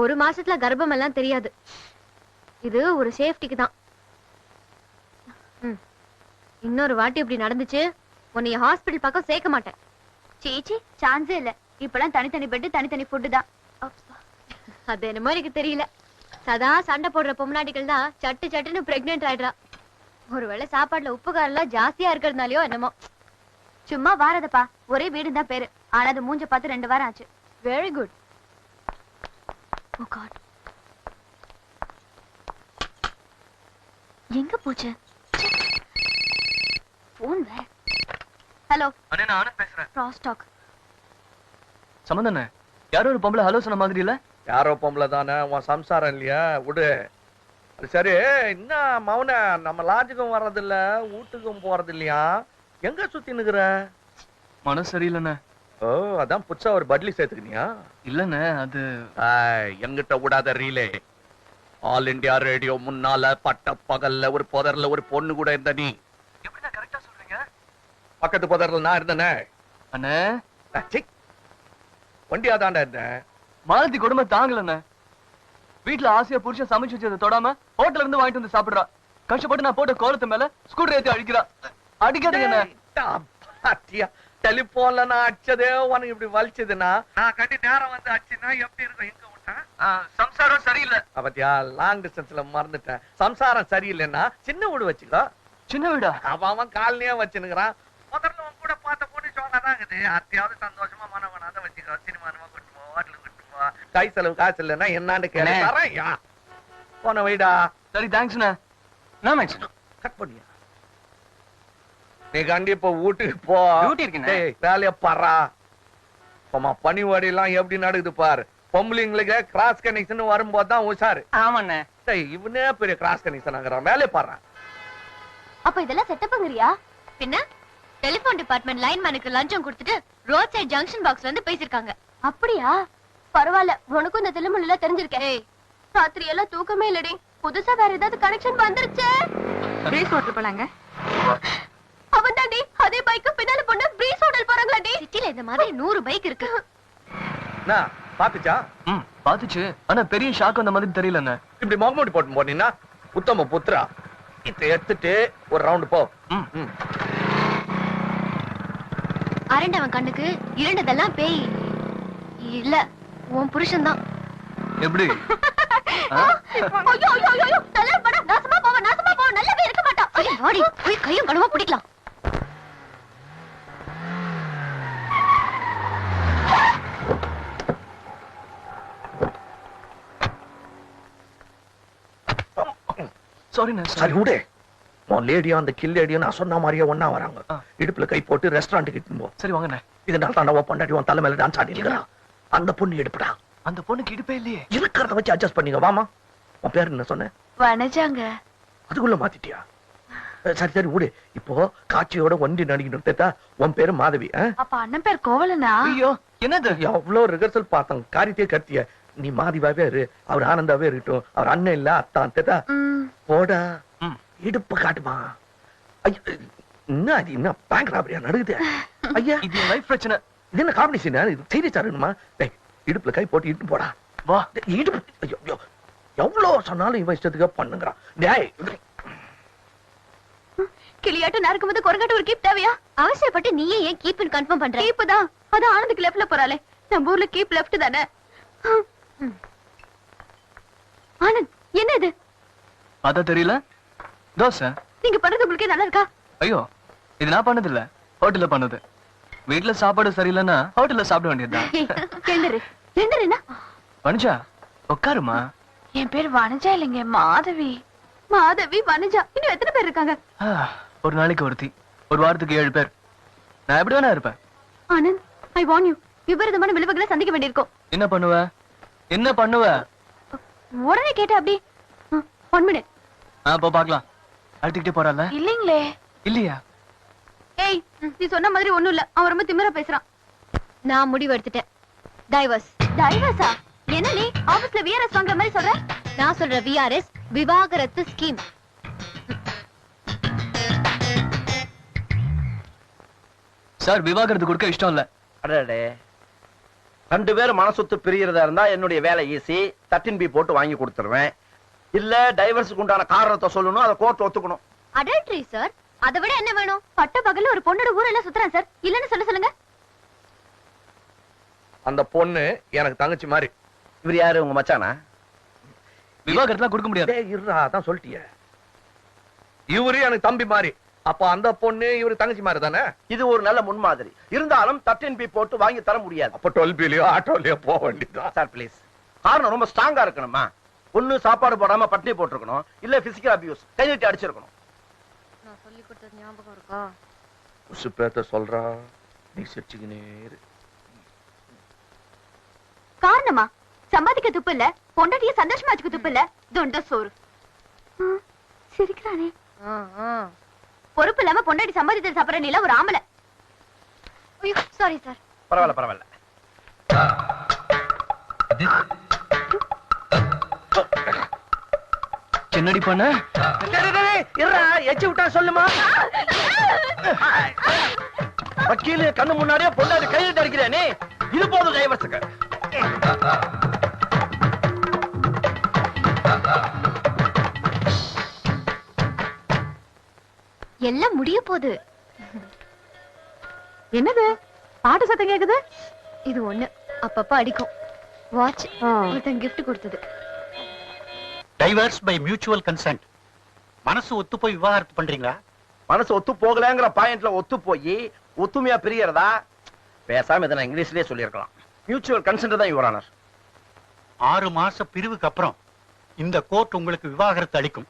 ஒரு மாசத்துல கர்ப்பம் எல்லாம் தெரியாது. இது ஒரு சேஃப்டிக்கு தான். இன்னொரு வாட்டி இப்படி நடந்துச்சு, உன்னை ஹாஸ்பிடல் பக்கம் சேர்க்க மாட்டேன். சீச்சி, சான்ஸே இல்ல. இப்பெல்லாம் தனித்தனி பெட், தனித்தனி ஃபுட் தான். அது என்னமோ எனக்கு தெரியல. சதா சண்டை போடுற பொம்னாட்டிகள் தான் சட்டு சட்டுன்னு பிரெக்னென்ட் ஆயிடுறா. ஒருவேளை சாப்பாடுல உப்பு காரெல்லாம் ஜாஸ்தியா இருக்கிறதுனாலயோ என்னமோ. சும்மா வாரதப்பா, ஒரே வீடு தான் பேரு. ஆனா அது மூஞ்ச பார்த்து 2 வாரம் ஆச்சு. Very good. ஓ காட், எங்க போச்சு போன்? வேற. ஹலோ அண்ணே, நான் ஆனந்த் பேசுறேன். Cross talk. சம்பந்தண்ணே, யாரோ ஒரு பொம்பளை ஹலோ சொன்ன மாதிரி இல்ல? யாரோ பொம்பளை தானே, உன் சம்சாரம் இல்லையா? விடு. சரி, என்ன மௌன, நம்ம லாட்ஜுக்கும் வர்றதில்ல, வீட்டுக்கும் போறது இல்லையா? எங்க சுத்தி நிக்கிற? மனசு சரியில்லைண்ணே. ஓ, அதான் புதுசா ஒரு பட்லி சேர்த்துக்கினியா? இல்லண்ணே, அது எங்கிட்ட விடாத ரீலே. ஆல் இண்டியா ரேடியோ முன்னால பட்ட பகல்ல ஒரு புதர்ல ஒரு பொண்ணு கூட இருந்த நீ. எப்படிண்ணே கரெக்டா சொல்றீங்க? பக்கத்து புதர்ல நான் இருந்தேனே. அண்ணே, வண்டியா தாண்டா இருந்தேன். மாலதி கொடுமை தாங்கலண்ணே. வீட்டுல ஆசையா புருஷன் சமைச்சு வச்சதை தொடாம ஹோட்டல்ல இருந்து வாங்கிட்டு வந்து சாப்பிடுறா. கஷ்டப்பட்டு நான் போட்ட கோலத்து மேல ஸ்கூட்டர் ஏத்தி அடிக்கிறா. அடிக்காதீங்க. டெலிபோன்ல நான் அடிச்சதே உனக்கு இப்படி வலிச்சதுன்னா, நான் கட்டி நேரம் வந்து அடிச்சுன்னா எப்படி இருக்கும்? எங்க விட்டேன்? சம்சாரம் சரியில்லை. அப்பத்தியா, லாங் டிஸ்டன்ஸ்ல மறந்துட்டேன். சம்சாரம் சரியில்லைன்னா சின்ன வீடு வச்சுக்கோ. சின்ன வீடா? அவன் காலனியா வச்சுனுக்குறான். முதல்ல உன் கூட பார்த்த பொண்ணு சோகாதான் இருக்குது. அத்தையாவது சந்தோஷமா மனவனாத வச்சுக்கோ. சினிமானமா கூட்டு போ, ஹோட்டலுக்கு கூட்டு போ. கை செலவு காசு இல்லைன்னா என்னான்னு கேட்கறையா? போன வைடா. சரி, தேங்க்ஸ்ண்ணே. கட் பண்ணியா? நீ கண்டிப்பா வீட்டுக்கு போ. வேலைய பாரா. பனிவாடி எல்லாம் எப்படி நடக்குது பாரு. பொம்பளைங்களுக்கு கிராஸ் கனெக்ஷன் வரும்போதுதான் உஷாரு. ஆமாண்ணே. இவனே பெரிய கிராஸ் கனெக்ஷன் ஆகுறான். வேலைய பாரு. அப்ப இதெல்லாம் செட்டப்ங்கறியா? பின்ன டெலிபோன் டிபார்ட்மெண்ட் லைன்மேனுக்கு லஞ்சம் கொடுத்துட்டு ரோட் சைடு ஜங்ஷன் பாக்ஸ்ல வந்து பேசிருக்காங்க. அப்படியா? பரவாயில்ல, உனக்கும் இந்த தில்லுமுள்ள தெரிஞ்சிருக்கேன். ராத்திரி எல்லாம் தூக்கமே இல்லடி. புதுசா வேற ஏதாவது கனெக்ஷன் வந்துருச்சு. பிரீஸ் ஹோட்டல் போலாங்க. அவன் தாண்டி அதே பைக்கு பின்னால பொண்ணு பிரீஸ் ஹோட்டல் போறாங்களாடி. சிட்டில இந்த மாதிரி 100 பைக் இருக்கு. நான் பாத்துச்சா? பாத்துச்சு. ஆனா பெரிய ஷாக் வந்த மாதிரி தெரியலண்ணே. இப்படி மொகமூடி போட்டு போனீங்கன்னா உத்தம புத்திரா. இதை எடுத்துட்டு ஒரு ரவுண்ட் போ. அரண்டவன் கண்ணுக்கு இருண்டதெல்லாம் பேய் இல்ல, உன் புருஷன் தான். எப்படி? ஐயோ ஐயோ ஐயோ, நல்லா பட நாசமா போவ நல்லாவே இருக்க மாட்டான். வாடி போய் கையும் கனமா பிடிக்கலாம். சரி விடு. உன் லேடியும் அந்த கில் லேடியும் நான் சொன்ன மாதிரியே ஒன்னா வராங்க. இடுப்புல கை போட்டு ரெஸ்டாரண்ட்டுக்கு இட்டுன்னு போ. சரி வாங்கண்ணே. இதனால தாண்டா பொண்டாட்டி உன் தலை மேல டான்ஸ் ஆடி இருக்கிறான். அந்த பொண்ணு எடுப்புடா. அந்த பொண்ணுக்கு இடுப்பே இல்லையே. இருக்கிறத வச்சு அட்ஜஸ்ட் பண்ணிங்க. வாமா. உன் பேர் என்ன சொன்ன? வனஜாங்க. அதுக்குள்ள மாத்திட்டியா? சரி சரி விடு. இப்போ காட்சியோட ஒன்றி நடிக்கணும். உன் பேரு மாதவி. அப்ப அண்ணன் பேர் கோவலனா? ஐயோ, என்னது? எவ்வளவு ரிஹர்சல் பார்த்தோம். காரியத்தையே கத்திய. நீ மாதிவாவே இரு, அவர் ஆனந்தாவே இருக்கட்டும். அவர் அண்ணன் இல்ல அத்தான். தேதா போடா. இடுப்பு காட்டுமா. என்ன பேங்க் ராபரியா நடக்குது? ஐயா, இது லைஃப் பிரச்சனை. இது என்ன காம்பினேஷன்? இது சீரியஸா இருக்கணுமா? இடுப்புல கை போட்டு இட்டு போடா. வா. இடுப்பு எவ்வளவு சொன்னாலும் இவன் இஷ்டத்துக்கு பண்ணுங்கிறான். டேய், கிளியாட்டம் நடக்கும்போது குரங்காட்டு ஒரு கீப் தேவையா? அவசியப்பட்டு நீயே ஏன் கீப்னு கன்ஃபார்ம் பண்ற? கீப் தான். அது ஆனந்துக்கு லெஃப்ட்ல போறாளே. நம்ம ஊர்ல கீப் லெஃப்ட் தானே. ஆனந்த், என்ன இது? பார்த்தா தெரியல. தோசை. நீங்க பண்றது உங்களுக்கே நல்லா இருக்கா? ஐயோ, இது நான் பண்ணது இல்ல, ஹோட்டல்ல பண்ணது. வீட்டுல சாப்பாடு சரியில்லைன்னா ஹோட்டல்ல சாப்பிட வேண்டியதுதான். என்ன வனஜா, உட்காருமா. என் பேர் வனஜா இல்லைங்க, மாதவி. மாதவி, வனஜா. இன்னும் எத்தனை பேர் இருக்காங்க? ஒரு நாளைக்கு ஒருத்தி, ஒரு வாரத்துக்கு 7 பேர். நான் எப்படி வேணா இருப்பேன். ஆனந்த், ஐ வார்ன் யூ. விபரீதமான விளைவுகளை சந்திக்க வேண்டியிருக்கும். என்ன பண்ணுவ? என்ன பண்ணுவ? உடனே கேட்ட அப்படி. 1 மினிட். போ பார்க்கலாம். அழுத்திக்கிட்டே போறால? இல்லீங்களே. இல்லையா? ஏய், நீ சொன்ன மாதிரி ஒண்ணும் இல்ல. அவன் ரொம்ப திமிரா பேசுறான். நான் முடிவு எடுத்துட்டேன். டைவர்ஸ். டைவர்ஸா? என்ன நீ ஆபீஸ்ல விஆர்எஸ் வாங்குற மாதிரி சொல்ற? நான் சொல்ற விஆர்எஸ் விவாகரத்து ஸ்கீம். சார், விவாகரத்து கொடுக்க இஷ்டம் இல்ல. அடடே, 2 பேரும் மனசொத்து பிரியறதா இருந்தா என்னுடைய வேலை ஈஸி. 13B போட்டு வாங்கி கொடுத்துருவேன். இல்ல டைவர்ஸுக்கு உண்டான காரணத்தை சொல்லணும், அதை கோர்ட் ஒத்துக்கணும். அடல்ட்ரி சார், அதை விட என்ன வேணும்? பட்ட பகல்ல ஒரு பொண்ணோட ஊரெல்லாம் சுத்துறான் சார். இல்லன்னு சொல்லுங்க. அந்த பொண்ணு எனக்கு தங்கச்சி மாதிரி. இவர் யாரு, உங்க மச்சானா? விவாகரத்துலாம் கொடுக்க முடியாது. டேய் இருடா, அதான் சொல்லிட்டியே. இவரு எனக்கு தம்பி மாதிரி. அப்ப அந்த பொண்ணு இவரு தங்கச்சி மாதிரி தானே? இது ஒரு நல்ல முன்மாதிரி. இருந்தாலும் 13B போட்டு வாங்கி தர முடியாது. அப்ப 12Bலயோ ஆட்டோலயோ போக வேண்டியதான். சார் ப்ளீஸ், காரணம் ரொம்ப ஸ்ட்ராங்கா இருக்கணுமா? ஒண்ணு சாப்பாடு போடாம பட்டினி போட்டுருக்கணும், இல்ல பிசிக்கல் அபியூஸ் கை நீட்டி அடிச்சிருக்கணும். நான் சொல்லி கொடுத்தது ஞாபகம் இருக்கா? உசு பேத்த சொல்றா, நீ சிரிச்சுக்கினே இரு. காரணமா? சம்பாதிக்க துப்பு இல்ல, பொண்டாட்டிய சந்தோஷமா வச்சுக்க துப்பு இல்ல, தொண்ட சோறு. சிரிக்கிறானே. பொறுப்பு இல்லாம பொண்டாட்டி சம்பாதித்து சாப்பிடுற நீல ஒரு ஆம்பளை. ஐயோ சாரி சார். பரவாயில்ல பரவாயில்ல. என்னடி பண்ண? எச்சி விட்டா சொல்லுமா? வக்கீல் கண்ணு முன்னாடியே பொண்டாட்டி கையிட்டு அடிக்கிறேன். நீ இது போதும் டைவர்ஸுக்கு. எல்லாம் முடிய போகுது. என்னது பாட்டு சத்தம் கேக்குது? இது ஒண்ணு அப்பப்ப அடிக்கும். வாட்ச் ஒருத்தன் கிஃப்ட் கொடுத்தது. Divorce by mutual consent. மனசு ஒத்து போய் விவாகரத்து பண்றீங்களா? மனசு ஒத்து போகலங்கிற பாயிண்ட்ல ஒத்து போய் ஒத்துமையா பிரியறதா? பேசாம இதை நான் இங்கிலீஷ்லயே சொல்லியிருக்கலாம். மியூச்சுவல் கன்சென்ட் தான் யுவர் ஆனர். 6 மாச பிரிவுக்கு அப்புறம் இந்த கோர்ட் உங்களுக்கு விவாகரத்து அளிக்கும்.